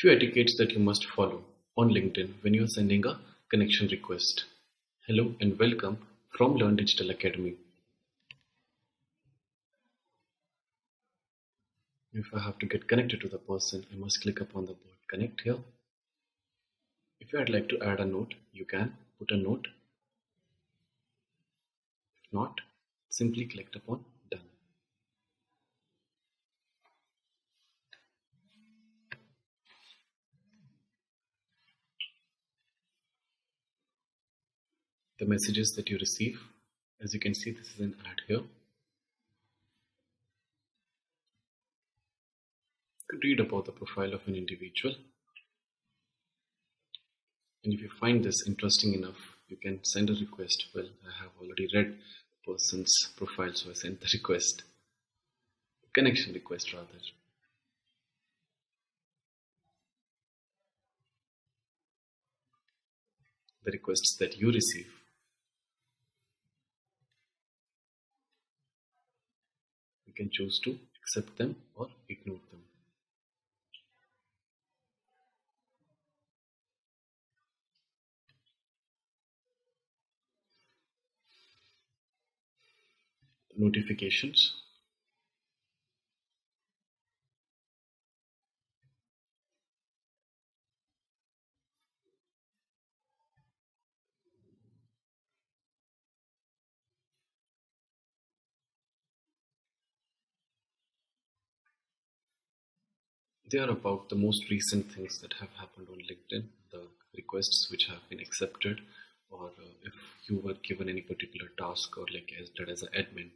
Few etiquettes that you must follow on LinkedIn when you're sending a connection request. Hello and welcome from Learn Digital Academy. If I have to get connected to the person, I must click upon the word connect here. If I'd like to add a note, you can put a note. If not, simply click upon done. The messages that you receive, as you can see, this is an ad here. You could read about the profile of an individual. And if you find this interesting enough, you can send a request. Well, I have already read the person's profile, so I sent the request. Connection request rather. The requests that you receive. You can choose to accept them or ignore them. Notifications. They are about the most recent things that have happened on LinkedIn, the requests which have been accepted, or if you were given any particular task or like as an admin.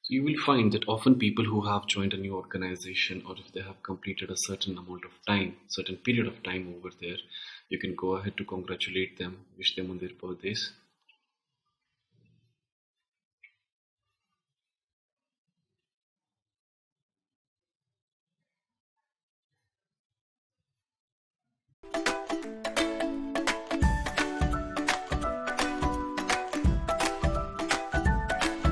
So you will find that often people who have joined a new organization, or if they have completed a certain amount of time, certain period of time over there, you can go ahead to congratulate them, wish them on their birthdays.